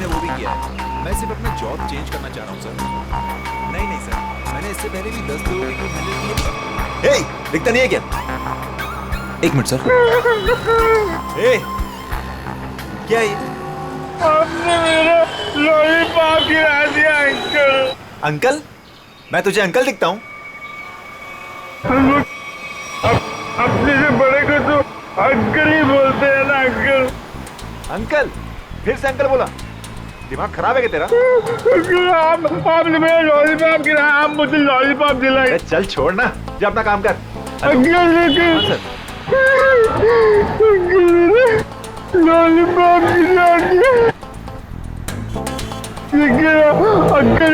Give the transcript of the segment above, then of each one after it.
मैंने वो भी किया है। मैं सिर्फ अपना जॉब चेंज करना चाह रहा हूँ सर। नहीं सर, मैंने इससे पहले भी 10 लोगों की टीम हैंडल की है। दिखता नहीं है क्या? एक मिनट सर। क्या है ये? आपने मेरा लॉलीपॉप गिरा दिया अंकल। अंकल? मैं तुझे अंकल दिखता हूँ? अपने से बड़े को तो अंकल ही बोलते हैं ना अंकल। अंकल? फिर से अंकल बोला? दिमाग खराब है क्या तेरा? आपने मेरा लॉलीपॉप गिराया, आप मुझे लॉलीपॉप दिलाए। चल छोड़ ना, जा अपना काम कर। अंकल लॉलीपॉप गिरा दिया। अंकल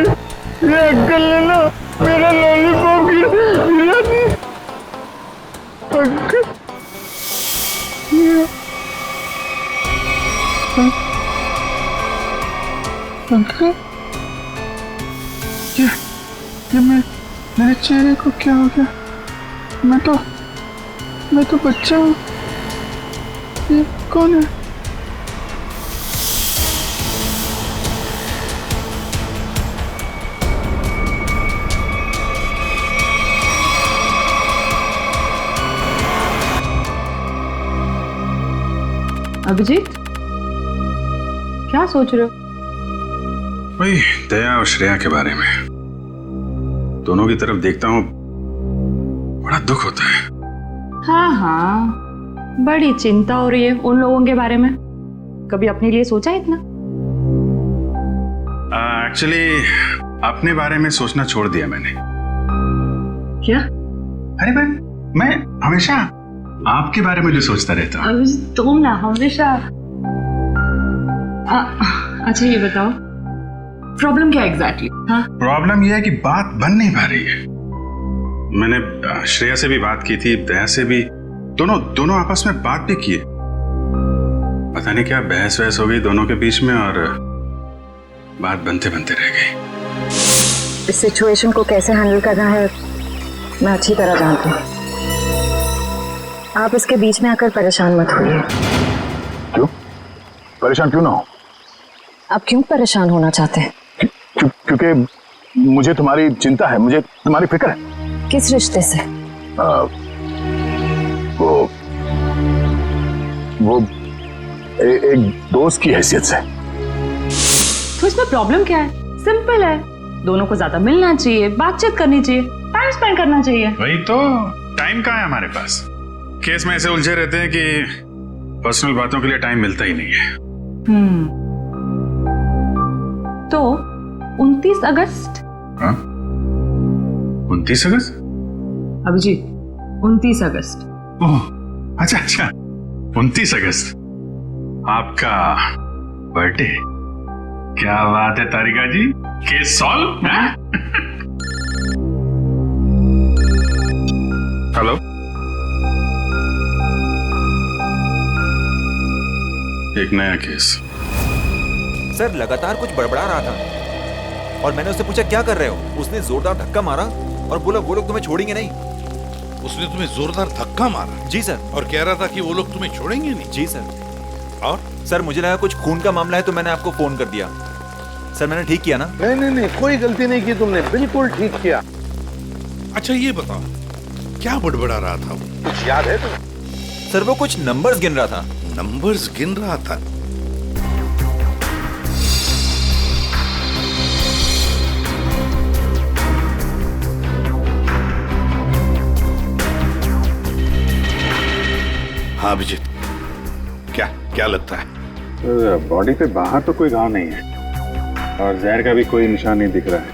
ये अंकल ने ना मेरा लॉलीपॉप गिरा दिया। अंकल अंकल ये मेरे चेहरे को क्या हो गया? मैं तो बच्चा हूँ। ये कौन है? अभिजीत, क्या सोच रहे हो? वही दया और श्रेया के बारे में। दोनों की तरफ देखता हूँ, बड़ा दुख होता है। हाँ, बड़ी चिंता हो रही है उन लोगों के बारे में। कभी अपने लिए सोचा है इतना? एक्चुअली अपने बारे में सोचना छोड़ दिया मैंने। क्या? अरे मैं हमेशा आपके बारे में जो सोचता रहता हूँ। तुम ना हमेशा। अच्छा ये बताओ, प्रॉब्लम क्या एग्जैक्टली? हाँ, प्रॉब्लम यह है कि बात बन नहीं पा रही है। मैंने श्रेया से भी बात की थी, दया से भी, दोनों आपस में बात भी की है। पता नहीं क्या बहस वहस हो गई दोनों के बीच में और बात बनते बनते रह गई। इस सिचुएशन को कैसे हैंडल करना है मैं अच्छी तरह जानती हूँ। आप इसके बीच में आकर परेशान मत होइए। क्यों? परेशान क्यों ना हो? आप क्यों परेशान होना चाहते हैं? क्योंकि मुझे तुम्हारी चिंता है, मुझे तुम्हारी फिक्र है। किस रिश्ते से? वो एक दोस्त की हैसियत से। तो इसमें प्रॉब्लम क्या है? सिंपल है, दोनों को ज्यादा मिलना चाहिए, बातचीत करनी चाहिए, टाइम स्पेंड करना चाहिए। वही तो, टाइम कहाँ है हमारे पास? केस में ऐसे उलझे रहते हैं कि पर्सनल बातों के लिए टाइम मिलता ही नहीं है। तो 29 अगस्त? हाँ? 29 अगस्त? अभिजीत, 29 अगस्त। ओह, अच्छा 29 अगस्त आपका बर्थडे। क्या बात है तारिका जी, केस सॉल्व। हेलो, एक नया केस। सर लगातार कुछ बड़बड़ा रहा था और मैंने उससे पूछा क्या कर रहे हो? उसने जोरदार धक्का मारा और बोला वो लोग तुम्हें छोड़ेंगे नहीं। उसने तुम्हें जोरदार धक्का मारा? जी सर। और कह रहा था कि वो लोग तुम्हें छोड़ेंगे नहीं? जी सर। और सर मुझे लगा कुछ खून का मामला है तो मैंने आपको फोन कर दिया। सर मैंने ठीक किया ना? नहीं, कोई गलती नहीं की तुमने, बिल्कुल ठीक किया। अच्छा ये बताओ, क्या बड़बड़ा रहा था वो? कुछ याद है तुम्हें? सर वो कुछ नंबर्स गिन रहा था। नंबर्स गिन रहा था? हाँ अभिजीत, क्या लगता है? बॉडी पे बाहर तो कोई घाव नहीं है और जहर का भी कोई निशान नहीं दिख रहा है,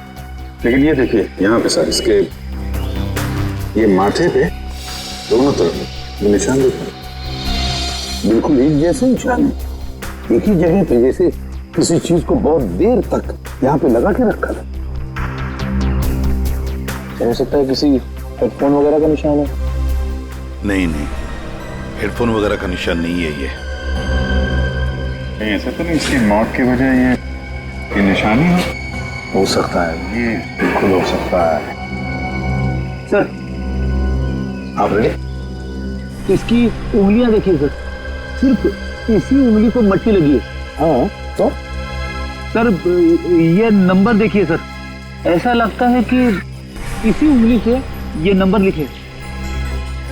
लेकिन ये देखिए यहाँ पे सर, इसके ये माथे पे दोनों तरफ ये निशान दिख रहा है। बिल्कुल एक जैसे निशान है, एक ही जगह पे, जैसे किसी चीज को बहुत देर तक यहाँ पे लगा के रखा था। हो सकता है किसी हेडफोन वगैरह का निशान है। नहीं, हेडफोन वगैरह का निशान नहीं है ये। ऐसा तो नहीं इसकी मौत की वजह ये निशानी हो सकता है, ये बिल्कुल हो सकता है। सर आप रेडी? इसकी उंगलियां देखिए सर, सिर्फ इसी उंगली को मट्टी लगी है। हाँ तो सर ये नंबर देखिए सर, ऐसा लगता है कि इसी उंगली से ये नंबर लिखे।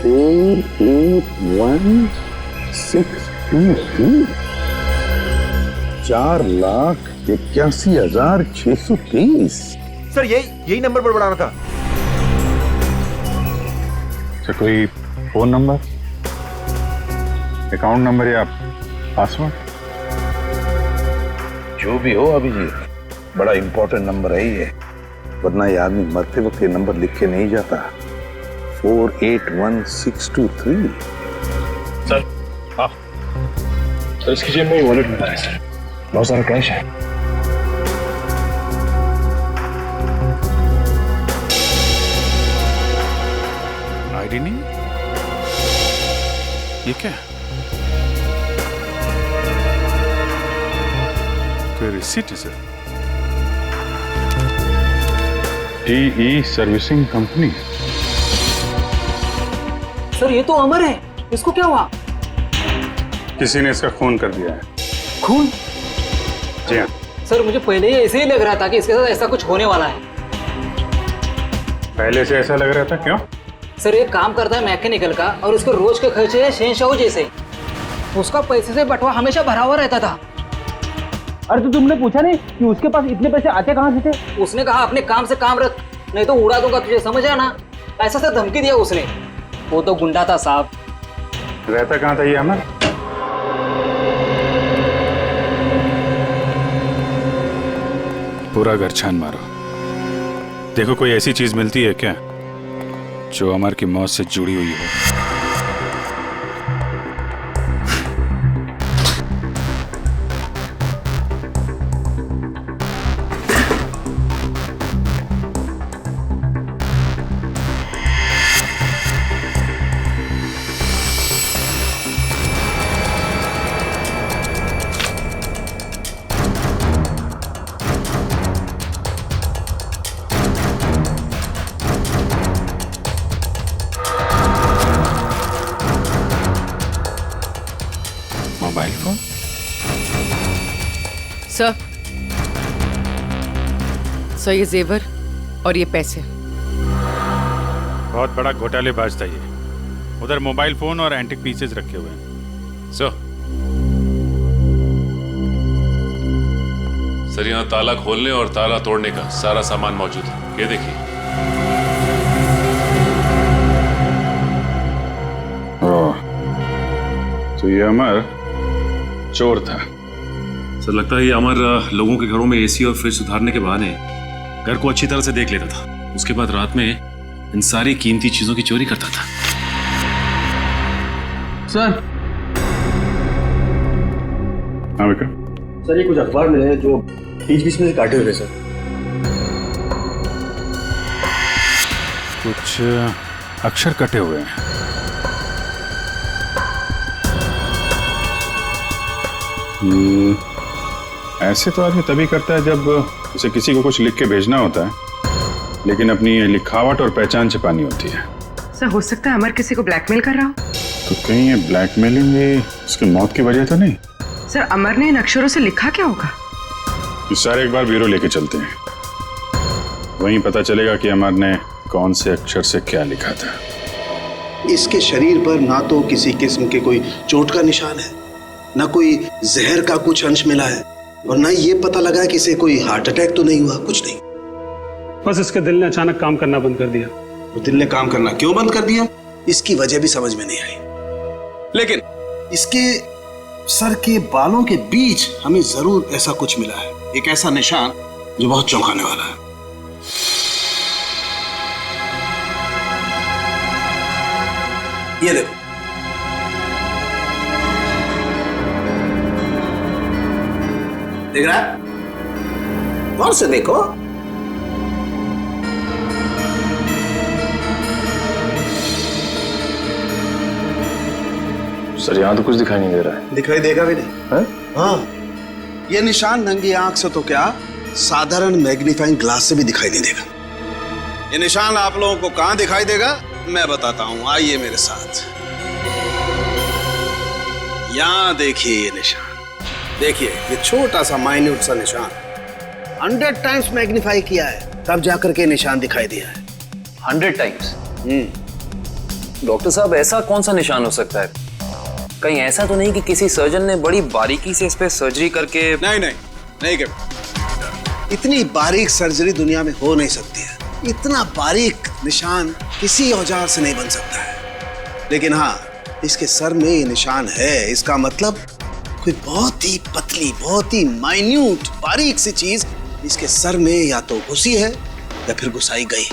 481623 4,81,630। सर यही नंबर बड़बड़ाना था। अच्छा, कोई फोन नंबर, अकाउंट नंबर या पासवर्ड? जो भी हो अभिजीत, बड़ा इंपॉर्टेंट नंबर है ये, वरना ये आदमी मरते वक्त ये नंबर लिख के नहीं जाता। 481623। सर हाँ सर, इसकी जेब में वॉलेट मिला है सर, बहुत सारा कैश है। आईडी नहीं, ये क्या? कोई रिसीट है sir? TE servicing company. Sir ये तो अमर है, इसको क्या हुआ? किसी ने इसका खून कर दिया है। खून? जी हाँ सर मुझे पहले ही ऐसे ही लग रहा था कि इसके साथ ऐसा कुछ होने वाला है। पहले से ऐसा लग रहा था, क्यों? सर ये काम करता है मैकेनिकल का और उसके रोज के खर्चे है शहंशाह जैसे। उसका पैसे से बंटवा हमेशा भरा हुआ रहता था। अरे तो तुमने पूछा नहीं कि उसके पास इतने पैसे आते कहाँ से थे? उसने कहा अपने काम से काम रख, नहीं तो उड़ा दूंगा तुझे, समझ आना, ऐसा से धमकी दिया उसने। वो तो गुंडा था साहब। रहता कहाँ था ये अमर? पूरा घर छान मारो, देखो कोई ऐसी चीज मिलती है क्या जो अमर की मौत से जुड़ी हुई हो। Mobile phone? सर ये जेवर और ये पैसे। बहुत बड़ा घोटालेबाज था ये। उधर मोबाइल फोन और एंटिक पीसेस रखे हुए हैं। सर यहाँ ताला खोलने और ताला तोड़ने का सारा सामान मौजूद है, ये देखिए। तो ये अमर चोर था। सर लगता है ये अमर लोगों के घरों में एसी और फ्रिज सुधारने के बहाने घर को अच्छी तरह से देख लेता था, उसके बाद रात में इन सारी कीमती चीजों की चोरी करता था। सर हाँ बेटा। सर ये कुछ अखबार मिले हैं जो बीच बीच में से काटे हुए सर। कुछ अक्षर कटे हुए हैं। ऐसे तो आदमी तभी करता है जब उसे किसी को कुछ लिख के भेजना होता है, लेकिन अपनी लिखावट और पहचान छिपानी होती है। सर हो सकता है अमर किसी को ब्लैकमेल कर रहा हो। तो कहीं ये ब्लैकमेलिंग उसकी मौत की वजह तो नहीं? सर अमर ने इन अक्षरों से लिखा क्या होगा? इस सारे एक बार ब्यूरो लेके चलते हैं, वहीं पता चलेगा कि अमर ने कौन से अक्षर से क्या लिखा था। इसके शरीर पर ना तो किसी किस्म के कोई चोट का निशान है, ना कोई जहर का कुछ अंश मिला है, और ना ये पता लगा कि इसे कोई हार्ट अटैक तो नहीं हुआ, कुछ नहीं। बस इसके दिल ने अचानक काम करना बंद कर दिया। वो दिल ने काम करना क्यों बंद कर दिया, इसकी वजह भी समझ में नहीं आई, लेकिन इसके सर के बालों के बीच हमें जरूर ऐसा कुछ मिला है, एक ऐसा निशान जो बहुत चौंकाने वाला है। ये देखो, देख रहा है? गौर से देखो। सर यहाँ तो कुछ दिखाई नहीं दे रहा है। दिखाई देगा भी नहीं। हाँ, ये निशान नंगी आंख से तो क्या, साधारण मैग्नीफाइंग ग्लास से भी दिखाई नहीं देगा। ये निशान आप लोगों को कहां दिखाई देगा मैं बताता हूं, आइए मेरे साथ। यहां देखिए ये निशान, देखिए ये छोटा सा माइन्यूट सा निशान 100 टाइम्स मैग्नीफाई किया है, तब जाकर के निशान दिखाई दिया है। 100 टाइम्स? डॉक्टर साहब, ऐसा कौन सा निशान हो सकता है? कहीं ऐसा तो नहीं कि किसी सर्जन ने बड़ी बारीकी से इस पे सर्जरी करके? नहीं कर। इतनी बारीक सर्जरी दुनिया में हो नहीं सकती है। इतना बारीक निशान किसी औजार से नहीं बन सकता है। लेकिन हाँ, इसके सर में ये निशान है, इसका मतलब कोई बहुत ही पतली, बहुत ही माइन्यूट, बारीक सी चीज इसके सर में या तो घुसी है या फिर घुसाई गई।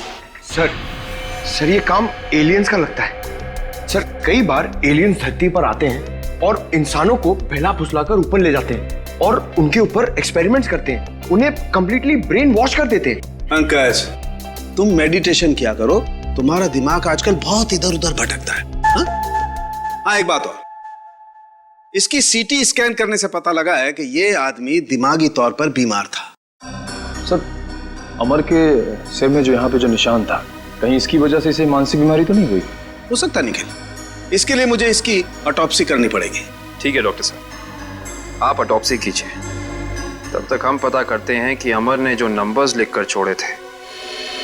सर ये काम एलियंस का लगता है। सर कई बार एलियंस धरती पर आते हैं और इंसानों को बहला फुसलाकर ऊपर ले जाते हैं और उनके ऊपर एक्सपेरिमेंट्स करते हैं, उन्हें कंप्लीटली ब्रेन वॉश कर देते हैं। पंकज, तुम मेडिटेशन किया करो, तुम्हारा दिमाग आजकल बहुत इधर उधर भटकता है। हाँ, एक बात और, इसकी सीटी स्कैन करने से पता लगा है कि ये आदमी दिमागी तौर पर बीमार था। सर अमर के सिर में जो यहाँ पे जो निशान था, कहीं इसकी वजह से इसे मानसिक बीमारी तो नहीं हुई? हो सकता निखिल, इसके लिए मुझे इसकी ऑटोप्सी करनी पड़ेगी। ठीक है डॉक्टर साहब, आप ऑटोप्सी कीजिए। तब तक हम पता करते हैं कि अमर ने जो नंबर्स लिखकर छोड़े थे,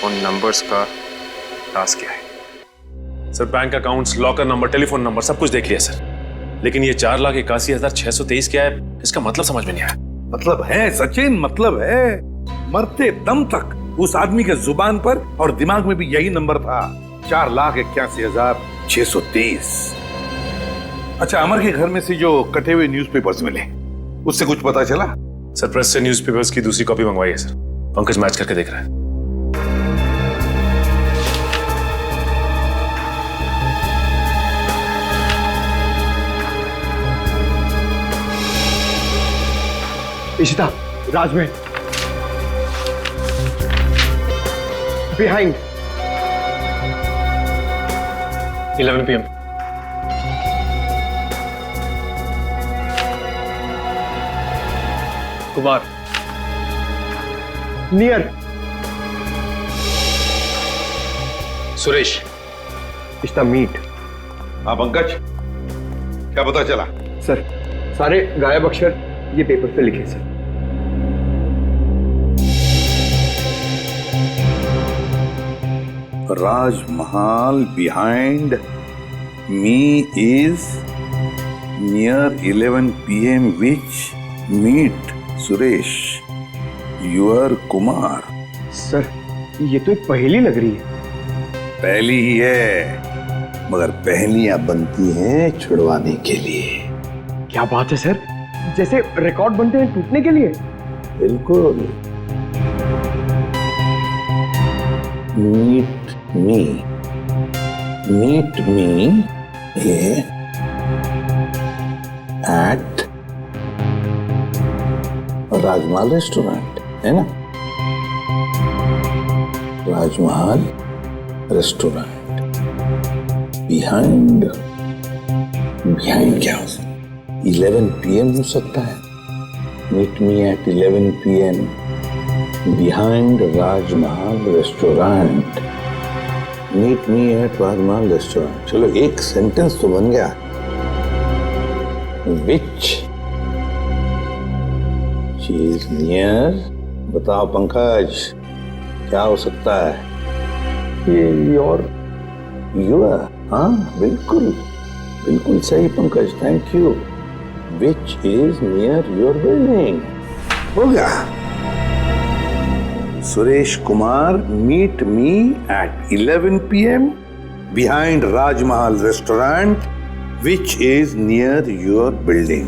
उन नंबर्स का राज क्या है। Sir bank accounts, locker number, telephone number सब कुछ देख लिया सर, लेकिन ये 4,81,623 क्या है, इसका मतलब समझ में नहीं आया। मतलब है सचिन, मतलब है। मरते दम तक उस आदमी के जुबान पर और दिमाग में भी यही नंबर था, 4,81,623। अच्छा, अमर के घर में से जो कटे हुए न्यूज़पेपर्स मिले, उससे कुछ पता चला? सर प्रेस से न्यूज़पेपर्स की दूसरी कॉपी मंगवाई है सर, पंकज मैच करके देख रहा है। Ishita, Rajmahal, behind 11 PM। Kumar, near Suresh, Ishta meet. हाँ पंकज, क्या पता चला? सर सारे गायब अक्षर ये पेपर पे लिखे sir. Rajmahal behind me is near 11 PM, which meet Suresh, your Kumar. Sir ये तो एक पहेली लग रही है। पहली ही है, मगर पहेलियां बनती हैं छुड़वाने के लिए। क्या बात है सर, जैसे रिकॉर्ड बनते हैं टूटने के लिए। बिल्कुल। Meet me at Rajmahal restaurant, है ना? राजमहल रेस्टोरेंट बिहाइंड क्या हो सकता है? 11 PM हो सकता है। Meet me at 11 PM behind Rajmahal restaurant. Meet me at Rajmahal restaurant. चलो एक सेंटेंस तो बन गया। विच चीज नियर, बताओ पंकज, क्या हो सकता है? ये योर। हाँ बिल्कुल बिल्कुल सही Pankaj, thank you. Which is near your building. हो गया। Suresh Kumar, meet me at 11 PM behind Rajmahal restaurant, which is near your building.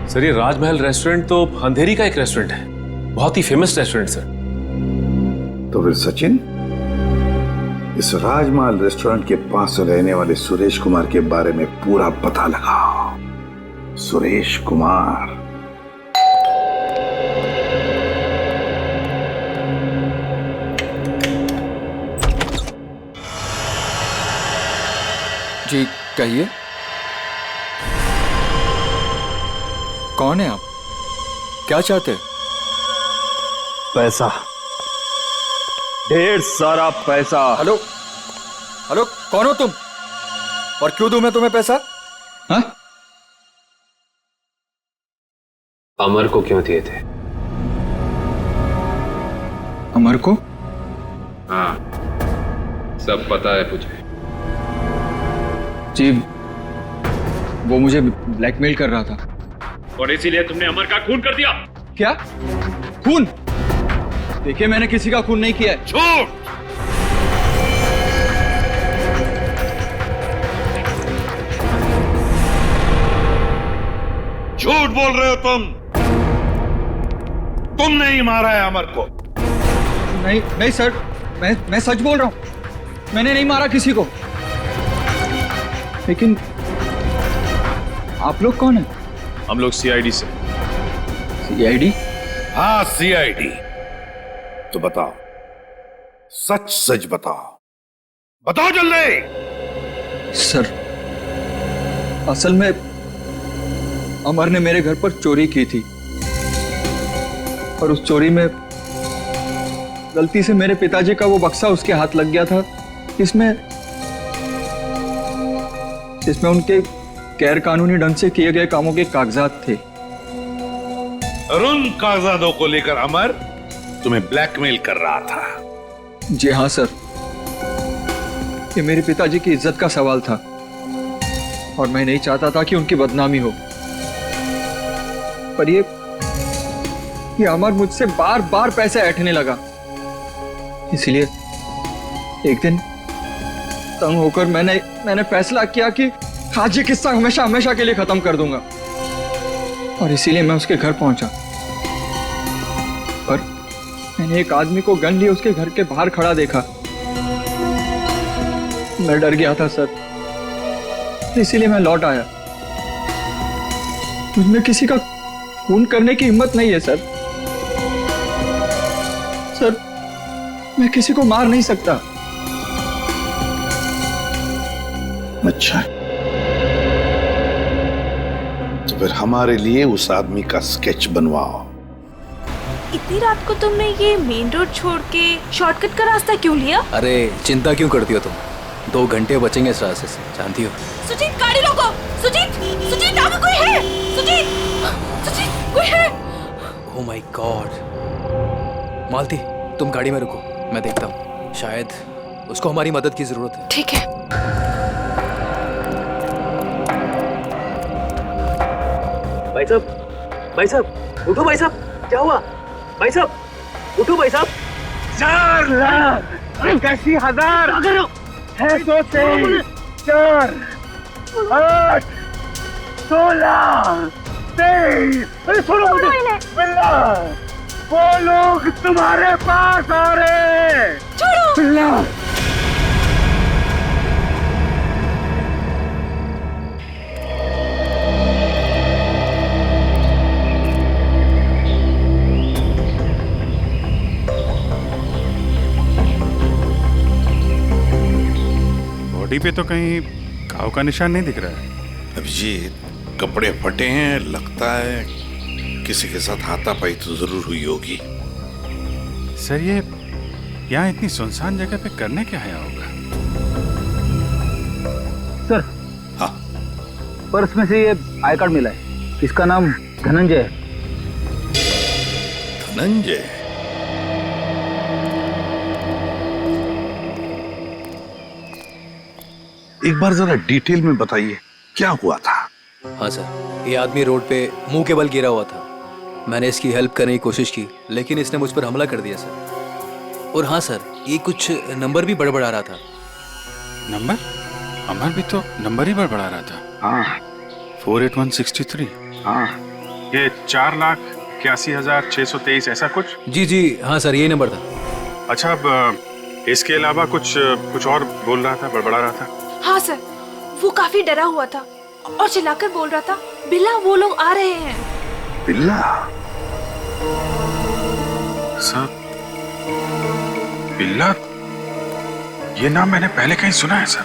Sir ये राजमहल रेस्टोरेंट तो अंधेरी का एक रेस्टोरेंट है, बहुत ही फेमस रेस्टोरेंट सर। तो फिर सचिन, इस राजमहल रेस्टोरेंट के पास रहने वाले सुरेश कुमार के बारे में पूरा पता लगाओ। सुरेश कुमार। जी कहिए, कौन है आप? क्या चाहते? पैसा, ढेर सारा पैसा। हेलो हेलो, कौन हो तुम और क्यों दूं मैं तुम्हें पैसा? हाँ? अमर को क्यों दिए थे? अमर को? हाँ, सब पता है मुझे। जी, वो मुझे ब्लैकमेल कर रहा था। और इसीलिए तुमने अमर का खून कर दिया? क्या? खून? देखिए, मैंने किसी का खून नहीं किया है। झूठ! झूठ बोल रहे हो तुम। तुमने ही मारा है अमर को। नहीं नहीं सर, मैं सच बोल रहा हूं। मैंने नहीं मारा किसी को। लेकिन आप लोग कौन हैं? हम लोग सीआईडी से। सीआईडी? हाँ, सीआईडी। तो बताओ, सच सच बताओ, बताओ जल्दी। सर, असल में अमर ने मेरे घर पर चोरी की थी और उस चोरी में गलती से मेरे पिताजी का वो बक्सा उसके हाथ लग गया था, जिसमें उनके गैर कानूनी ढंग से किए गए कामों के कागजात थे। और उन कागजातों को लेकर अमर तुम्हें ब्लैकमेल कर रहा था। जी हाँ सर, ये मेरे पिताजी की इज्जत का सवाल था और मैं नहीं चाहता था कि उनकी बदनामी हो। पर ये अमर मुझसे बार बार पैसे ऐंठने लगा। इसलिए एक दिन तंग होकर मैंने फैसला किया कि आज ये किस्सा हमेशा हमेशा के लिए खत्म कर दूंगा। और इसीलिए मैं उसके घर पहुंचा। पर मैंने एक आदमी को गन लिए उसके घर के बाहर खड़ा देखा। मैं डर गया था सर, इसीलिए मैं लौट आया। मुझमें किसी का खून करने की हिम्मत नहीं है सर। सर, मैं किसी को मार नहीं सकता। अच्छा, तो फिर हमारे लिए उस आदमी का स्केच बनवाओ। इतनी रात को तुमने ये मेन रोड छोड़ के शॉर्टकट का रास्ता क्यों लिया? अरे चिंता क्यों करती हो तुम? 2 घंटे बचेंगे इस रास्ते से, जानती हो। सुजीत, गाड़ी रोको। सुजीत, आगे कोई है? सुजीत, कोई है? Oh my God. मालती, तुम गाड़ी में रुको, मैं देखता हूँ। शायद उसको हमारी मदद की जरूरत है। ठीक है। भाई साहब, उठो भाई साहब, क्या हुआ? भाई साहब, उठो भाई साहब। 4 लाख 81,000 है, 2 से 4 8 16 23। अरे छोड़ो मुझे। बिल्ला, वो लोग तुम्हारे पास आ रहे हैं। छोड़ो बिल्ला। बॉडी पे तो कहीं घाव का निशान नहीं दिख रहा है। अभिजीत, कपड़े फटे हैं, लगता है किसी के साथ हाथापाई तो जरूर हुई होगी। सर, ये यहाँ इतनी सुनसान जगह पे करने क्या आया होगा? सर, हाँ, पर्स में से ये आई कार्ड मिला है। इसका नाम धनंजय है। धनंजय? एक बार जरा डिटेल में बताइए, क्या हुआ था? हाँ सर, ये आदमी रोड पे मुंह के बल गिरा हुआ था। मैंने इसकी हेल्प करने की कोशिश की, लेकिन इसने मुझ पर हमला कर दिया सर। और हाँ सर, ये कुछ नंबर भी बड़बड़ा रहा था। नंबर? अमर भी तो नंबर ही बड़बड़ा रहा था। हाँ, 48163। हाँ, ये 4,81,623 ऐसा कुछ? जी हाँ सर, यही नंबर था। अच्छा, अब इसके अलावा कुछ और बोल रहा था, बड़बड़ा रहा था? हाँ सर, वो काफी डरा हुआ था और चिल्लाकर बोल रहा था, बिल्ला, वो लोग आ रहे हैं। बिल्ला? सर, बिल्ला, ये नाम मैंने पहले कहीं सुना है सर।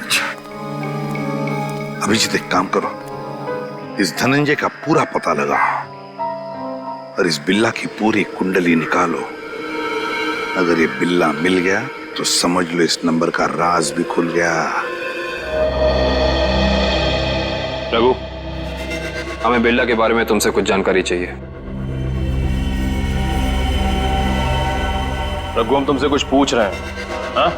अच्छा, अभिजीत, एक काम करो, इस धनंजय का पूरा पता लगाओ और इस बिल्ला की पूरी कुंडली निकालो। अगर ये बिल्ला मिल गया तो समझ लो इस नंबर का राज भी खुल गया। रघु, हमें बिल्ला के बारे में तुमसे कुछ जानकारी चाहिए। रघु, हम तुमसे कुछ पूछ रहे हैं। हाँ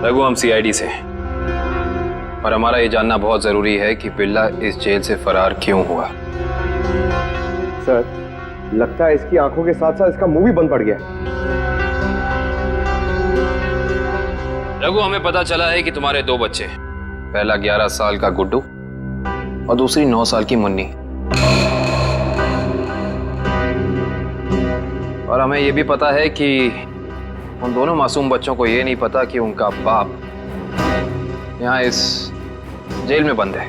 रघु, हम सीआईडी से हैं और हमारा ये जानना बहुत जरूरी है कि बिल्ला इस जेल से फरार क्यों हुआ। सर, लगता है इसकी आंखों के साथ साथ इसका मुंह भी बंद पड़ गया। रघु, हमें पता चला है कि तुम्हारे 2 बच्चे, पहला 11 साल का गुड्डू और दूसरी 9 साल की मुन्नी, और हमें यह भी पता है कि उन दोनों मासूम बच्चों को यह नहीं पता कि उनका बाप यहाँ इस जेल में बंद है।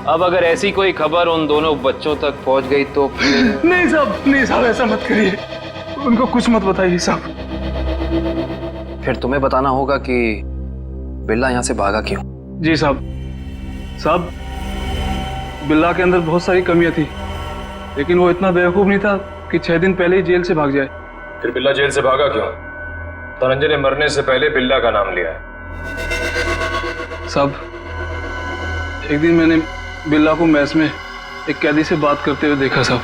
अब अगर ऐसी कोई खबर उन दोनों बच्चों तक पहुंच गई तो नहीं साहब, ऐसा मत करिए, उनको कुछ मत बताइए साहब। फिर तुम्हें बताना होगा कि बिल्ला यहाँ से भागा क्यों। जी साहब, बिल्ला के अंदर बहुत सारी कमियां थी, लेकिन वो इतना बेवकूफ नहीं था कि 6 दिन पहले ही जेल से भाग जाए। फिर बिल्ला जेल से भागा क्यों? धनंजय ने मरने से पहले बिल्ला का नाम लिया है। साहब, एक दिन मैंने बिल्ला को मैस में एक कैदी से बात करते हुए देखा साहब।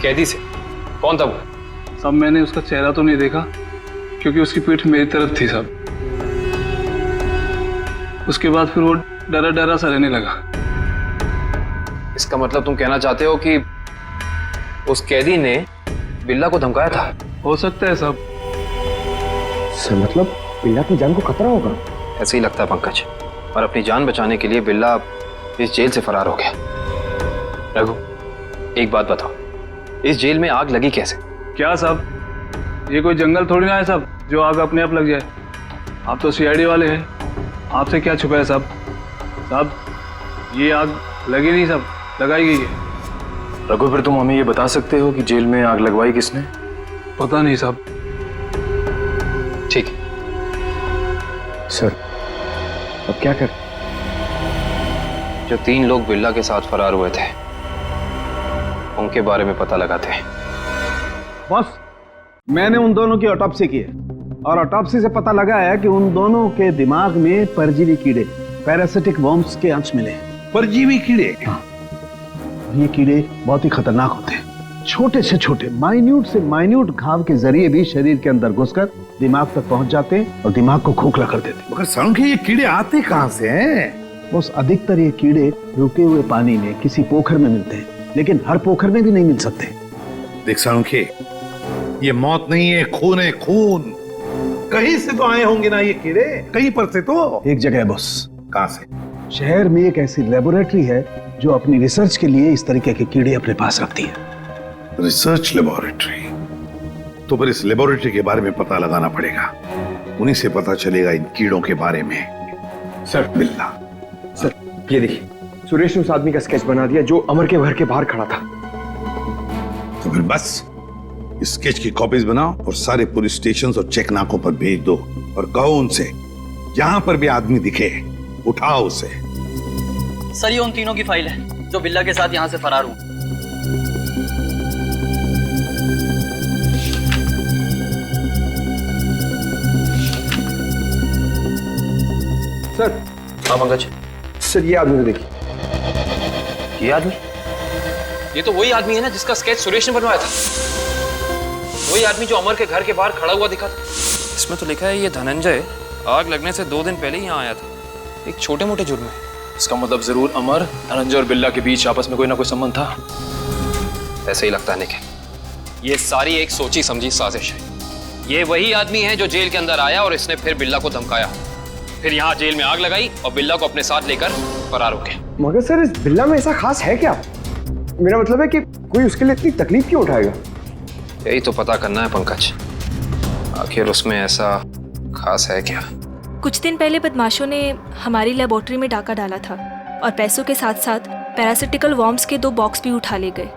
कैदी से? कौन था वो? साहब, मैंने उसका चेहरा तो नहीं देखा क्योंकि उसकी पीठ मेरी तरफ थी साहब। उसके बाद फिर वो डरा डरा सा रहने लगा। इसका मतलब तुम कहना चाहते हो कि उस कैदी ने बिल्ला को धमकाया था? हो सकता है साहब। सर, मतलब बिल्ला की जान को खतरा होगा? ऐसे ही लगता है पंकज, और अपनी जान बचाने के लिए बिल्ला इस जेल से फरार हो गया। रघु, एक बात बताओ, इस जेल में आग लगी कैसे? क्या साहब, ये कोई जंगल थोड़ी ना है साहब जो आग अपने आप लग जाए। आप तो सीआईडी वाले हैं, आपसे क्या छुपा है साहब? साहब, ये आग लगी नहीं साहब, लगाई गई है। रघु, फिर तुम हमें ये बता सकते हो कि जेल में आग लगवाई किसने? पता नहीं साहब। ठीक है सर, अब क्या कर? जो 3 लोग बिल्ला के साथ फरार हुए थे उनके बारे में पता लगाते हैं। बॉस, मैंने उन दोनों की ऑटोप्सी की है और ऑटोप्सी से पता लगा है कि उन दोनों के दिमाग में परजीवी कीड़े, पैरासिटिक वर्म्स के अंश मिले हैं। परजीवी कीड़े? हाँ, ये कीड़े बहुत ही खतरनाक होते हैं। छोटे से छोटे, माइन्यूट से माइन्यूट घाव के जरिए भी शरीर के अंदर घुसकर दिमाग तक पहुंच जाते हैं और दिमाग को खोखला कर देते हैं। मगर सालुंखे, ये कीड़े आते कहां से हैं? बस अधिकतर ये कीड़े रुके हुए पानी में किसी पोखर में मिलते हैं, लेकिन हर पोखर में भी नहीं मिल सकते। देख सालुंखे, ये मौत नहीं है, खून है, खून। कहीं से तो आए होंगे ना ये कीड़े, कहीं पर से तो। एक जगह है बॉस। कहां से? शहर में एक ऐसी लेबोरेटरी है जो अपनी रिसर्च के लिए इस तरीके के कीड़े अपने पास रखती है। Research laboratory? तो फिर इस लेबोरेटरी के बारे में पता लगाना पड़ेगा, उन्हीं से पता चलेगा इन कीड़ों के बारे में। सर, बिल्ला। सर, ये देखिए, सुरेश ने उस आदमी का स्केच बना दिया जो अमर के घर के बाहर खड़ा था। तो फिर बस स्केच की कॉपीज बनाओ और सारे पुलिस स्टेशन और चेक नाकों पर भेज दो और कहो उनसे, जहां पर भी आदमी दिखे उठाओ उसे। सर, ये उन तीनों की फाइल है जो बिल्ला के साथ यहाँ से फरार हुए। सर। हाँ पंकज। सर, ये आदमी को देखिए। ये आदमी? ये तो वही आदमी है ना जिसका स्केच सुरेश ने बनवाया था। वही आदमी जो अमर के घर के बाहर खड़ा हुआ दिखा था। इसमें तो लिखा है ये धनंजय आग लगने से 2 दिन पहले ही यहाँ आया था, एक छोटे मोटे जुर्म में। इसका मतलब जरूर अमर, धनंजय और बिल्ला के बीच आपस में कोई ना कोई संबंध था। ऐसे ही लगता है निखिल, ये सारी एक सोची समझी साजिश है। ये वही आदमी है जो जेल के अंदर आया और इसने फिर बिल्ला को धमकाया, फिर यहाँ जेल में आग लगाई और बिल्ला को अपने साथ लेकर फरार हो गया। मगर सर, इस बिल्ला में ऐसा खास है क्या? मेरा मतलब है कि कोई उसके लिए इतनी तकलीफ क्यों उठाएगा? यही तो पता करना है पंकज, आखिर उसमें ऐसा खास है क्या? कुछ दिन पहले बदमाशों ने हमारी लेबोरेटरी में डाका डाला था और पैसों के साथ साथ पैरासिटिकल वर्म्स के 2 बॉक्स भी उठा ले गए।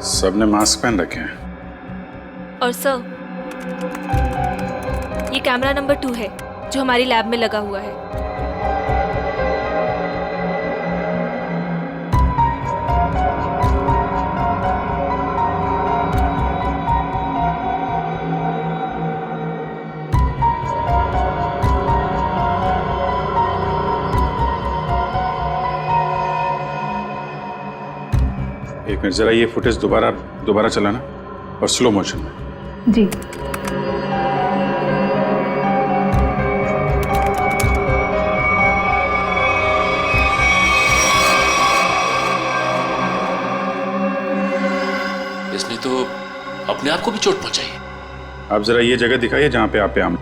सबने मास्क पहन रखे हैं। और सर, ये कैमरा नंबर 2 है जो हमारी लैब में लगा हुआ है। एक मिनट, जरा ये फुटेज दोबारा चलाना और स्लो मोशन में। जी। इसने तो अपने आप को भी चोट पहुंचाई है। आप जरा ये जगह दिखाइए जहां पे आप पे हम।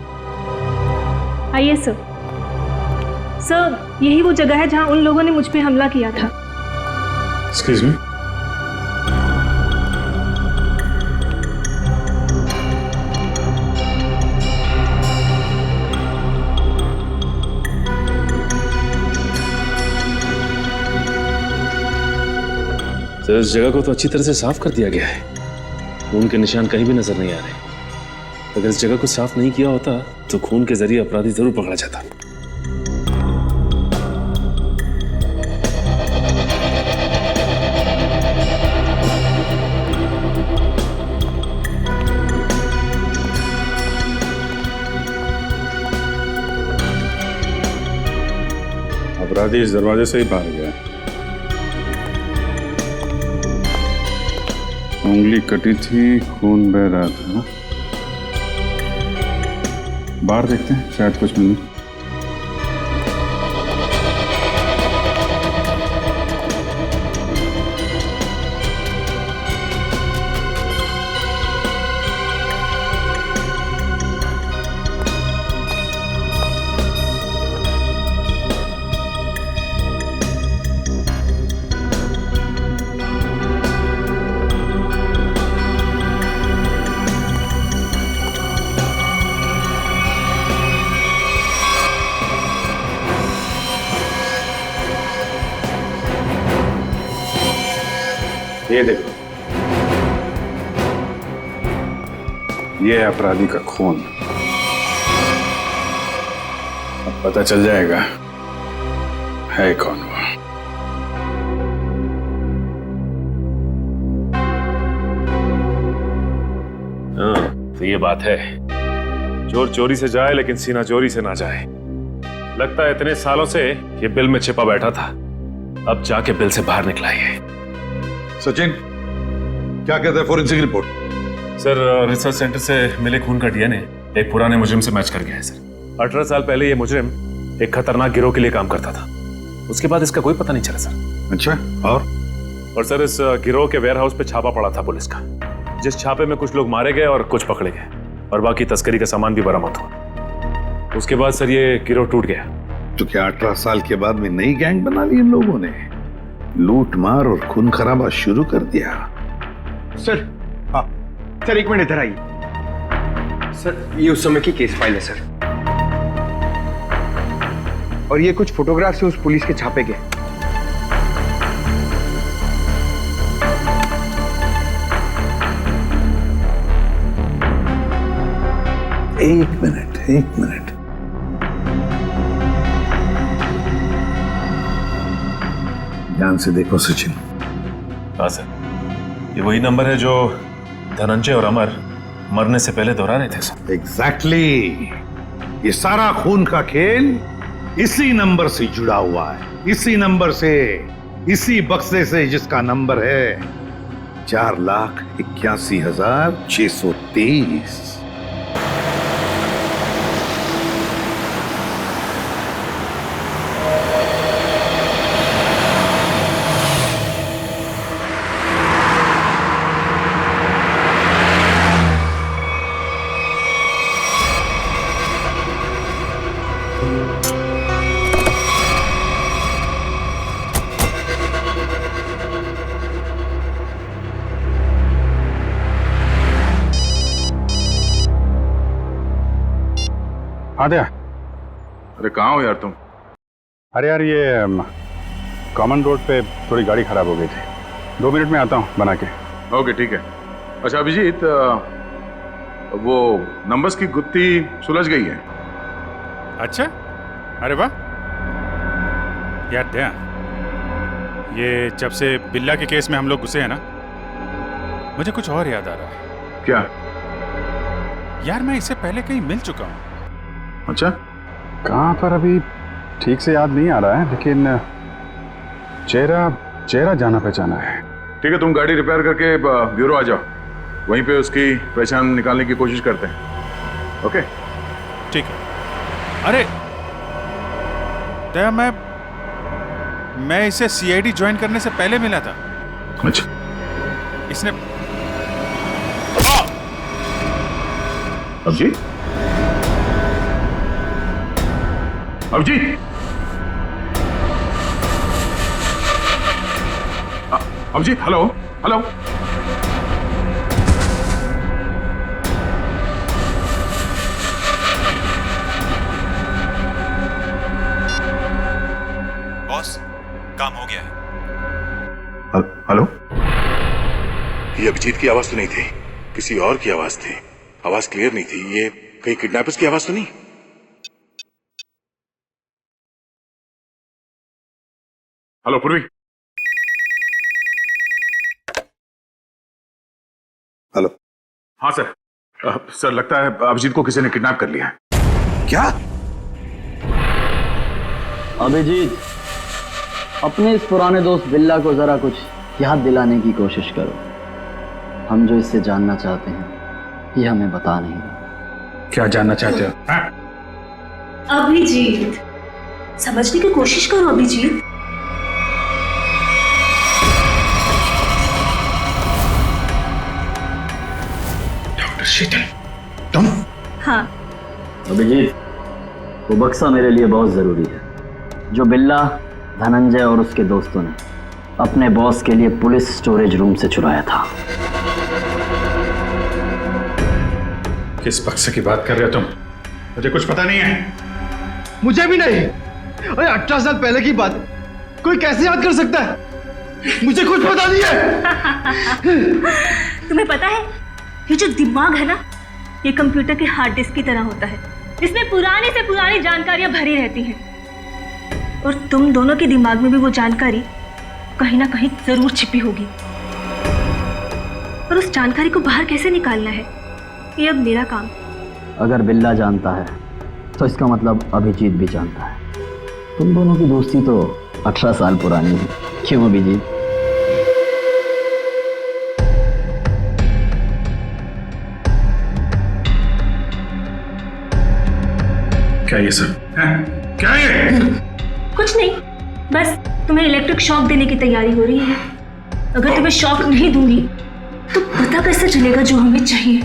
आइए सर। सर, यही वो जगह है जहां उन लोगों ने मुझ पे हमला किया था। Excuse me. सर, इस जगह को तो अच्छी तरह से साफ कर दिया गया है, खून के निशान कहीं भी नजर नहीं आ रहे। अगर इस जगह को साफ नहीं किया होता तो खून के जरिए अपराधी जरूर पकड़ा जाता। अपराधी इस दरवाजे से ही बाहर गया। उंगली कटी थी, खून बह रहा था। बाहर देखते हैं, शायद कुछ मिले। ये देखो, ये है अपराधी का खून। अब पता चल जाएगा है कौन वो। हाँ, तो ये बात है, चोर चोरी से जाए लेकिन सीना चोरी से ना जाए। लगता है इतने सालों से ये बिल में छिपा बैठा था, अब जाके बिल से बाहर निकला है। सचिन, क्या कहते हैं forensic report? Sir, research centre से मिले खून का डीएनए एक पुराने मुजरिम से मैच कर गया है सर। 18 साल पहले ये मुजरिम एक खतरनाक गिरोह के लिए काम करता था, उसके बाद इसका कोई पता नहीं चला सर। अच्छा, और सर, इस गिरोह के वेयरहाउस पे छापा पड़ा था पुलिस का, जिस छापे में कुछ लोग मारे गए और कुछ पकड़े गए और बाकी तस्करी का सामान भी बरामद हुआ। उसके बाद सर ये गिरोह टूट गया। तो क्या 18 साल के बाद में नई गैंग बना ली इन लोगों ने? लूट मार और खून खराबा शुरू कर दिया। सर, हाँ सर, एक मिनट इधर आइए। सर, ये उस समय की केस फाइल है सर, और ये कुछ फोटोग्राफ से उस पुलिस के छापे के। एक मिनट। ध्यान से देखो सचिन। हाँ सर, ये वही नंबर है जो धनंजय और अमर मरने से पहले दोहरा रहे थे सर। एग्जैक्टली। ये सारा खून का खेल इसी नंबर से जुड़ा हुआ है, इसी नंबर से, इसी बक्से से जिसका नंबर है 4,81,630। आद्या, अरे कहाँ हो यार तुम? अरे यार, ये कॉमन रोड पे थोड़ी गाड़ी खराब हो गई थी, 2 मिनट में आता हूँ बना के। ओके, ठीक है। अच्छा अभिजीत, वो नंबर्स की गुत्थी सुलझ गई है। अच्छा, अरे वाह यार दया, ये जब से बिल्ला के केस में हम लोग घुसे हैं ना, मुझे कुछ और याद आ रहा है। क्या? यार, मैं इससे पहले कहीं मिल चुका हूँ। अच्छा, कहाँ पर अभी ठीक से याद नहीं आ रहा है, लेकिन चेहरा जाना पहचाना है। ठीक है, तुम गाड़ी रिपेयर करके ब्यूरो आ जाओ, वहीं पे उसकी पहचान निकालने की कोशिश करते हैं। ओके ठीक है। अरे दया, मैं इसे सीआईडी ज्वाइन करने से पहले मिला था। अच्छा। इसने Abhijit, Abhijit, Abhijit, hello hello. Boss, काम हो गया है। हेलो, ये अभिजीत की आवाज तो नहीं थी, किसी और की आवाज थी। आवाज क्लियर नहीं थी। ये कहीं किडनैपर्स की आवाज तो नहीं? हेलो पूर्वी। हेलो। हाँ सर। सर लगता है अभिजीत को किसी ने किडनैप कर लिया है। क्या? अभिजीत, अपने इस पुराने दोस्त बिल्ला को जरा कुछ याद दिलाने की कोशिश करो। हम जो इससे जानना चाहते हैं ये हमें बता नहीं रहा। क्या जानना चाहते हो? अभिजीत, समझने की कोशिश करो अभिजीत। डॉक्टर शीतल, तुम? हाँ। अभिजीत, वो बक्सा मेरे लिए बहुत जरूरी है जो बिल्ला, धनंजय और उसके दोस्तों ने अपने बॉस के लिए पुलिस स्टोरेज रूम से चुराया था। किस बक्से की बात कर रहे हो तुम? मुझे कुछ पता नहीं है। मुझे भी नहीं। अरे 18 साल पहले की बात कोई कैसे याद कर सकता है? मुझे कुछ पता नहीं है। तुम्हें पता है, ये जो दिमाग है ना, ये कंप्यूटर के हार्ड डिस्क की तरह होता है। इसमें पुरानी से पुरानी जानकारियां भरी रहती हैं और तुम दोनों के दिमाग में भी वो जानकारी कहीं ना कहीं जरूर छिपी होगी। और उस जानकारी को बाहर कैसे निकालना है, ये अब मेरा काम। अगर बिल्ला जानता है तो इसका मतलब अभिजीत भी जानता है। तुम दोनों की दोस्ती तो 18 साल पुरानी है, क्यों अभिजीत? क्या ये सब? क्या ये? कुछ नहीं, बस तुम्हें इलेक्ट्रिक शॉक देने की तैयारी हो रही है। अगर तुम्हें शॉक नहीं दूंगी तो पता कैसे चलेगा जो हमें चाहिए।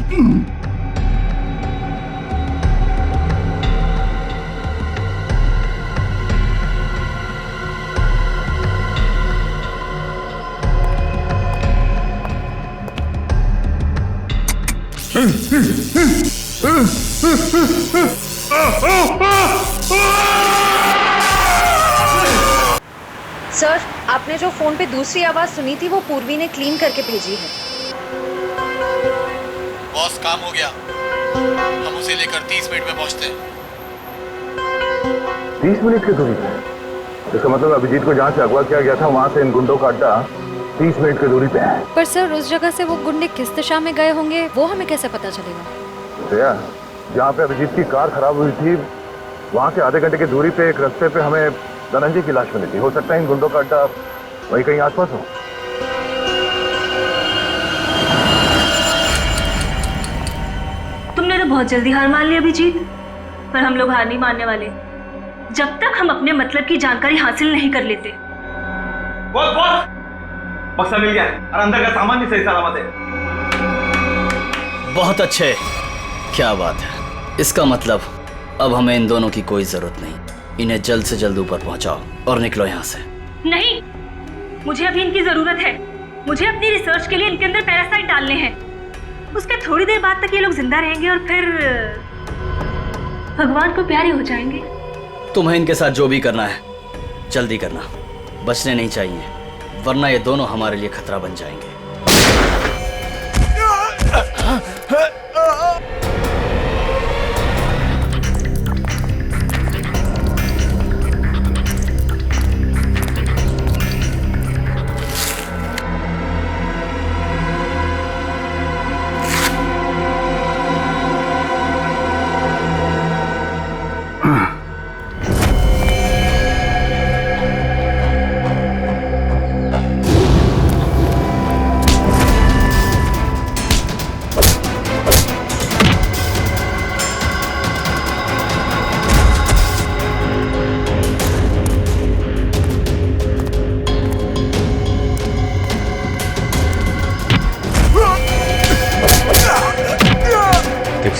सर, आपने जो फोन पे दूसरी आवाज सुनी थी वो पूर्वी ने क्लीन करके भेजी है। बॉस, काम हो गया। हम उसे लेकर 30 मिनट में पहुंचते हैं। 30 मिनट की दूरी पे? इसका मतलब अभिजीत को जहाँ से अगवा किया गया था वहाँ से इन गुंडों का अड्डा 30 मिनट की दूरी पे है। पर सर, उस जगह से वो गुंडे किस दिशा में गए होंगे वो हमें कैसे पता चलेगा? दया, जहाँ पे अभिजीत की कार खराब हुई थी वहाँ से आधे घंटे की दूरी पे एक रास्ते पे हमें धनंजय की लाश मिली थी। हो सकता है इन गुंडों का अड्डा वही कहीं आसपास हो। तुमने तो बहुत जल्दी हार मान ली अभिजीत, पर हम लोग हार नहीं मानने वाले जब तक हम अपने मतलब की जानकारी हासिल नहीं कर लेते। बॉस, बक्सा मिल गया और अंदर का सामान भी सही सलामत है। बहुत अच्छे, क्या बात है। इसका मतलब अब हमें इन दोनों की कोई जरूरत नहीं। इन्हें जल्द से जल्द ऊपर पहुंचाओ और निकलो यहाँ से। नहीं, मुझे अभी इनकी जरूरत है। मुझे अपनी रिसर्च के लिए इनके अंदर पैरासाइट डालने हैं। उसके थोड़ी देर बाद तक ये लोग जिंदा रहेंगे और फिर भगवान को प्यारे हो जाएंगे। तुम्हें इनके साथ जो भी करना है जल्दी करना, बचने नहीं चाहिए, वरना ये दोनों हमारे लिए खतरा बन जाएंगे।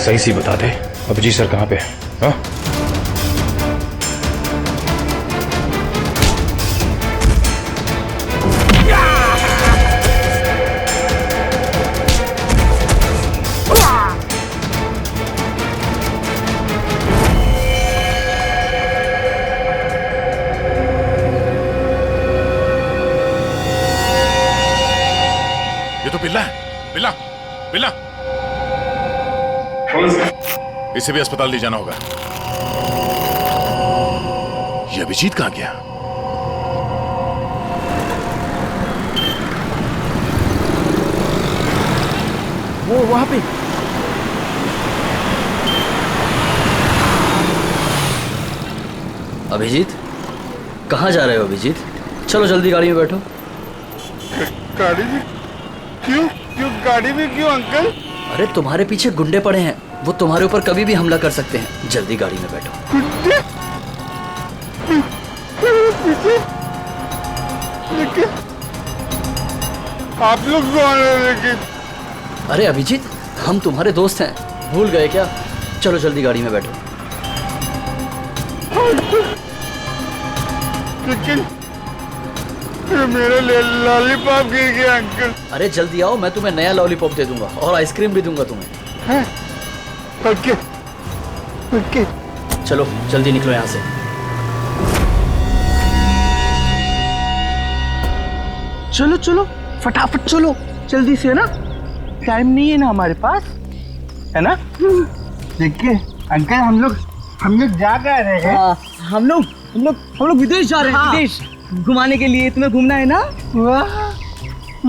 सही सी बता दे अभिजीत सर कहाँ पे है? हाँ? ये तो बिल्ला है। बिल्ला बिल्ला इसे भी अस्पताल ले जाना होगा। ये अभिजीत कहाँ गया? वो वहां पे। अभिजीत, कहाँ जा रहे हो अभिजीत? चलो जल्दी गाड़ी में बैठो। गाड़ी में क्यों? क्यों गाड़ी में क्यों अंकल? अरे तुम्हारे पीछे गुंडे पड़े हैं, वो तुम्हारे ऊपर कभी भी हमला कर सकते हैं। जल्दी गाड़ी में बैठो। गुंडे? पीछे? लेकिन आप लोग कौन हो? लेकिन अरे अभिजीत, हम तुम्हारे दोस्त हैं, भूल गए क्या? चलो जल्दी गाड़ी में बैठो। लेकिन मेरा लॉलीपॉप गिर गया अंकल। अरे जल्दी आओ, मैं तुम्हें नया लॉलीपॉप दे दूंगा और आइसक्रीम भी दूंगा तुम्हें। हैं? Okay okay. चलो जल्दी निकलो यहाँ से। चलो चलो फटाफट चलो, जल्दी से ना, टाइम नहीं है ना हमारे पास, है ना? देखिए अंकल, हम लोग जा कर रहे हैं। हम लोग विदेश जा रहे हैं। विदेश घुमाने के लिए। तुम्हें घूमना है ना? वाह,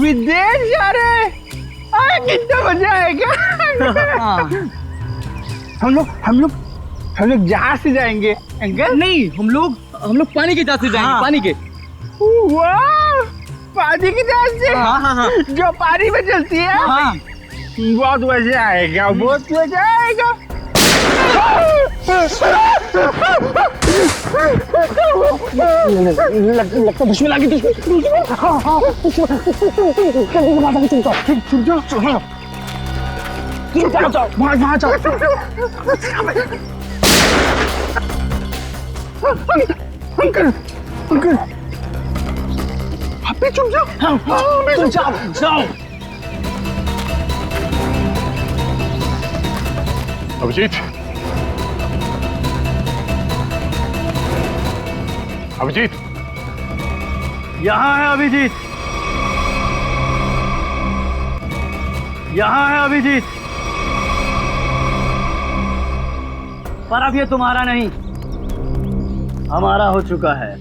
विदेश जा रहे हैं, कितना मजा आएगा। हम लोग जहाज से जाएंगे अंकल। नहीं, हम लोग पानी के जहाज से जाएंगे। पानी के। वाह, पानी की जहाज से? हाँ। जो पानी में चलती है। हाँ। बहुत मजा आएगा, बहुत मजा आएगा। लगता दुश्मन आ गई। जाओ वहाँ जाओ। अंकल आप भी चुप जाओ। जाओ। अभिजीत, अभिजीत, यहाँ है अभिजीत, यहाँ है अभिजीत। पर अब ये तुम्हारा नहीं, हमारा हो चुका है।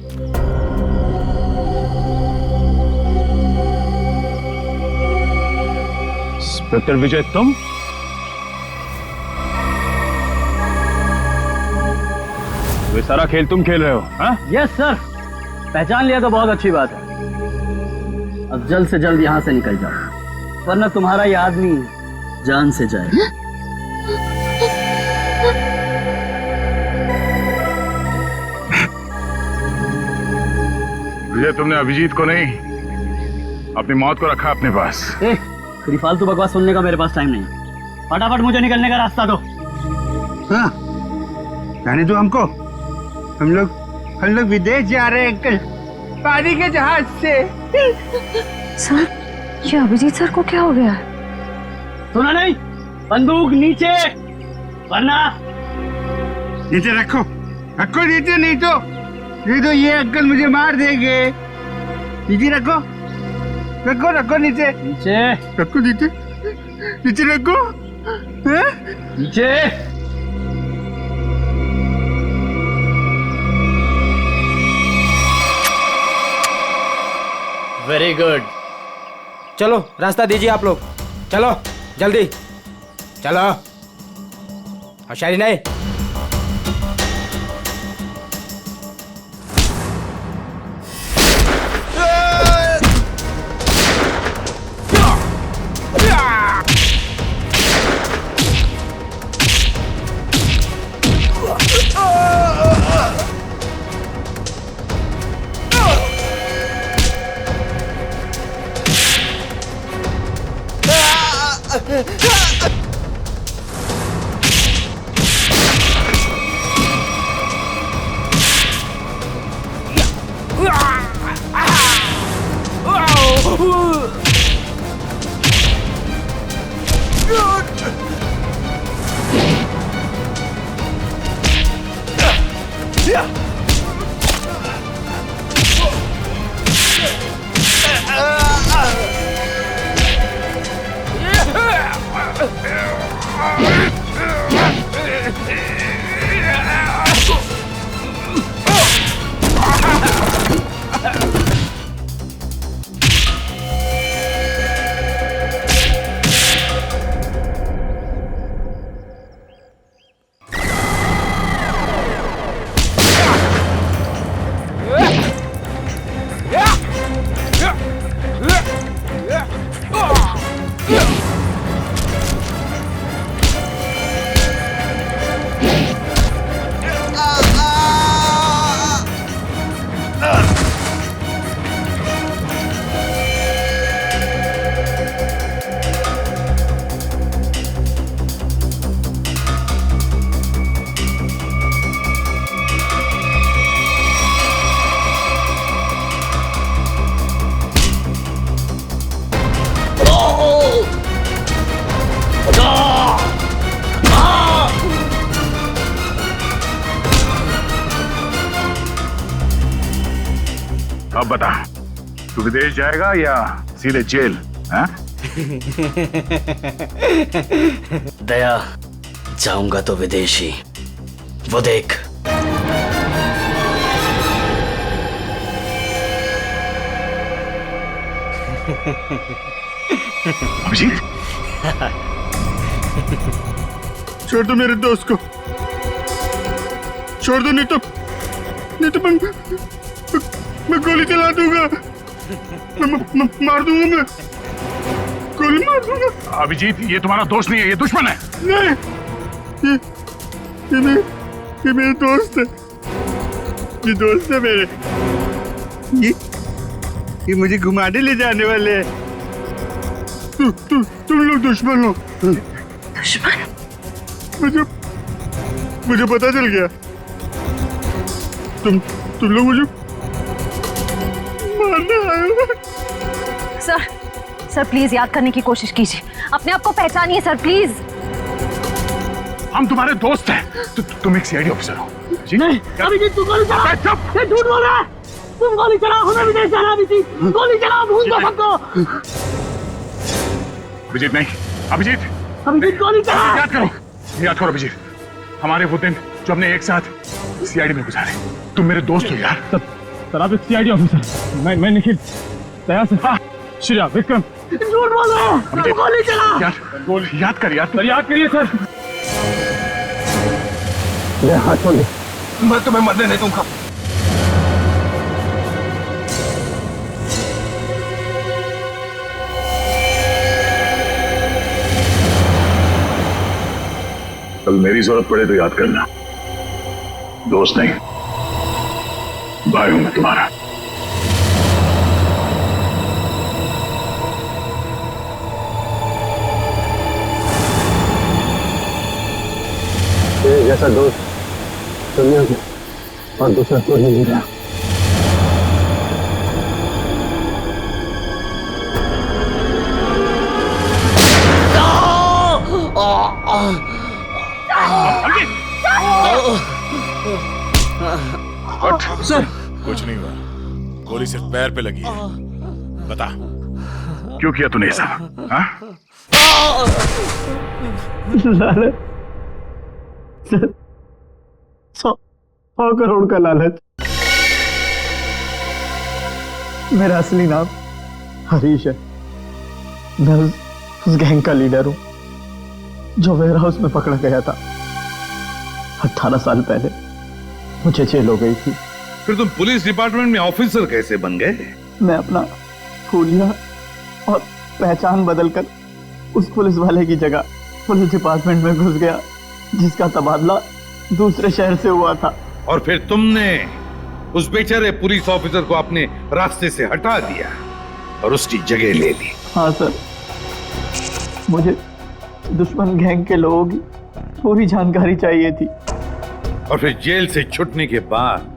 इंस्पेक्टर विजय, तुम? ये सारा खेल तुम खेल रहे हो? हाँ? यस सर, पहचान लिया तो बहुत अच्छी बात है। अब जल्द से जल्द यहाँ से निकल जाओ, वरना तुम्हारा ये आदमी जान से जाए। विजय, तुमने अभिजीत को नहीं, अपनी मौत को रखा अपने पास। तेरी फालतू बकवास सुनने का मेरे पास टाइम नहीं। फटाफट मुझे निकलने का रास्ता दो। हाँ, जाने दो हमको। हम लोग विदेश जा रहे हैं अंकल, पानी के जहाज से। सर, ये अभिजीत सर को क्या हो गया? सुना नहीं? बंदूक नीचे, वरना नीचे रखो, नीचे, नहीं तो ये अंकल मुझे मार देंगे। नीचे रखो नीचे रखो, नीचे रखो। नीचे। Very good. चलो रास्ता दीजिए आप लोग, चलो जल्दी चलो। होशियारी नहीं। अब बता, तू विदेश जाएगा या सीधे जेल? हाँ? दया, जाऊंगा तो विदेश ही। वो देख। अभिजीत, छोड़ दो मेरे दोस्त को, छोड़ दो, नहीं तो मैं गोली चला दूंगा, मैं मार दूंगा, मैं गोली मार दूंगा। अभिजीत, ये तुम्हारा दोस्त नहीं है, ये दुश्मन है। नहीं, ये मेरे दोस्त है, ये दोस्त है मेरे। ये मुझे घुमाने ले जाने वाले हैं। तुम लोग दुश्मन हो। दुश्मन? मुझे पता चल गया। तुम लोग मुझे मारने आए हो। सर प्लीज याद करने की कोशिश कीजिए, अपने आप को पहचानिए सर, प्लीज। हम तुम्हारे दोस्त हैं। तुम एक सीआईडी ऑफिसर हो। नहीं, अभिजीत तू गोली चला। ये झूठ बोल रहा है। तुम गोली चला, हमें विदेश जाना। अभिजीत गोली चला, भूल दो सबको। अभिजीत नहीं, अभिजीत गोली चला। याद करो अभिजीत, हमारे वो दिन जो हमने एक साथ सीआईडी में गुजारे। तुम मेरे दोस्त हो यार। सर आप एक सीआईडी ऑफिसर, मैं निखिल, दया से। हाँ, श्रेया, विक्रम झूठ बोल रहे हैं। गोली चला। याद कर यार। याद करिए सर। हाथ छोड़ दे, मैं तुम्हें मरने नहीं दूंगा। कल मेरी जरूरत पड़े तो याद करना। दोस्त नहीं, भाई हूं मैं तुम्हारा। जैसा दोस्त दुनिया में और दूसरा कोई नहीं रहा। सर कुछ नहीं हुआ, गोली सिर्फ पैर पे लगी है। बता क्यों किया तूने ऐसा? हाँ? लालच सर, 100 करोड़ का लालच। मेरा असली नाम हरीश है। मैं उस गैंग का लीडर हूं जो वेयर हाउस में पकड़ा गया था। 18 साल पहले मुझे जेल हो गई थी। फिर तुम पुलिस डिपार्टमेंट में ऑफिसर कैसे बन गए? मैं अपना फूलिया और पहचान बदलकर उस पुलिस वाले की जगह पुलिस डिपार्टमेंट में घुस गया, जिसका तबादला दूसरे शहर से हुआ था। और फिर तुमने उस बेचारे पुलिस ऑफिसर को अपने रास्ते से हटा दिया और उसकी जगह ले ली। हाँ सर, मुझे दुश्मन गैंग के लोगों की पूरी जानकारी चाहिए थी। और फिर जेल से छूटने के बाद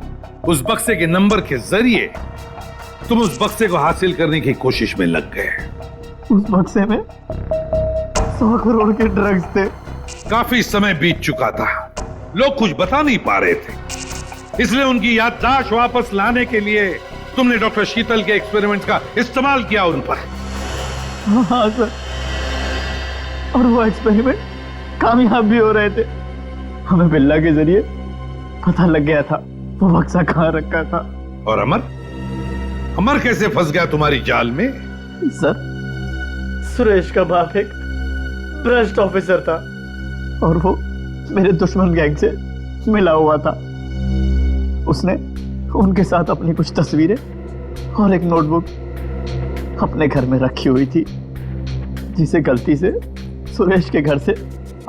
उस बक्से के नंबर के जरिए तुम उस बक्से को हासिल करने की कोशिश में लग गए। उस बक्से में 100 करोड़ के ड्रग्स थे। काफी समय बीत चुका था, लोग कुछ बता नहीं पा रहे थे, इसलिए उनकी याददाश्त वापस लाने के लिए तुमने डॉक्टर शीतल के एक्सपेरिमेंट का इस्तेमाल किया उन पर। हाँ सर, और वो एक्सपेरिमेंट कामयाब भी हो रहे थे। हमें बिल्ला के जरिए पता लग गया था वो बक्सा कहाँ रखा था। और अमर, अमर कैसे फंस गया तुम्हारी जाल में? सर, सुरेश का बाप एक भ्रष्ट ऑफिसर था और वो मेरे दुश्मन गैंग से मिला हुआ था। उसने उनके साथ अपनी कुछ तस्वीरें और एक नोटबुक अपने घर में रखी हुई थी, जिसे गलती से सुरेश के घर से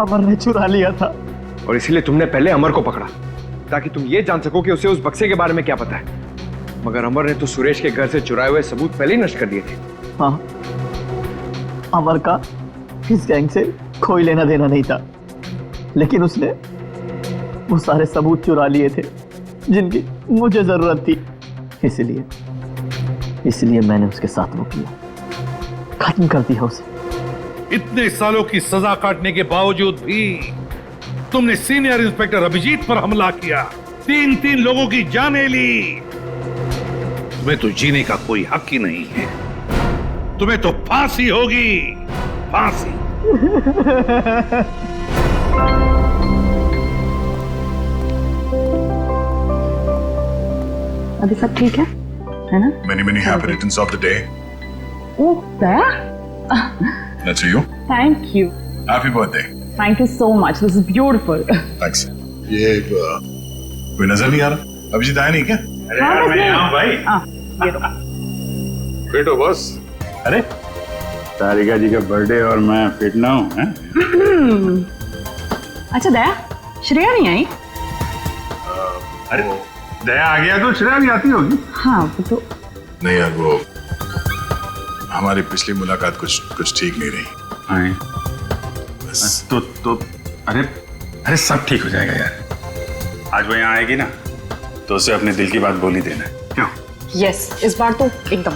अमर ने चुरा लिया था। और इसीलिए तुमने पहले अमर को पकड़ा ताकि तुम ये जान सको कि उसे उस बक्से के बारे में क्या पता है। मगर अमर ने तो सुरेश के घर से चुराए हुए सबूत पहले ही नष्ट कर दिए थे। हाँ, अमर का इस गैंग से कोई लेना देना नहीं था, लेकिन उसने वो सारे सबूत चुरा लिए थे जिनकी मुझे जरूरत थी। इसलिए मैंने उसके साथ वो किया, खत्म कर दिया उसे। इतने सालों की सजा काटने के बावजूद भी तुमने सीनियर इंस्पेक्टर अभिजीत पर हमला किया, 3 लोगों की जानें ली। तुम्हें तो जीने का कोई हक ही नहीं है। तुम्हें तो फांसी होगी, फांसी। अभी सब ठीक है ना? Many happy returns of the day. Oh, Daya? That's for you. Thank you. Happy birthday. Thank you so much. This is beautiful. Thanks. ये कोई नजर नहीं आ रहा? अभिजीत आया नहीं क्या? अरे यार, मैं यहाँ भाई। ये लो। बेटो बॉस। अरे तारिका जी का बर्थडे और मैं फिट ना हूँ, हैं? अच्छा दया, श्रेया नहीं आई? अरे दया आ गया तो श्रेया भी आती होगी। हाँ वो तो नहीं यार, वो हमारी पिछली मुलाकात कुछ ठीक नहीं रही। बस तो अरे सब ठीक हो जाएगा यार। आज वो यहाँ आएगी ना तो उसे अपने दिल की बात बोल ही देना। क्यों? यस, इस बार तो एकदम।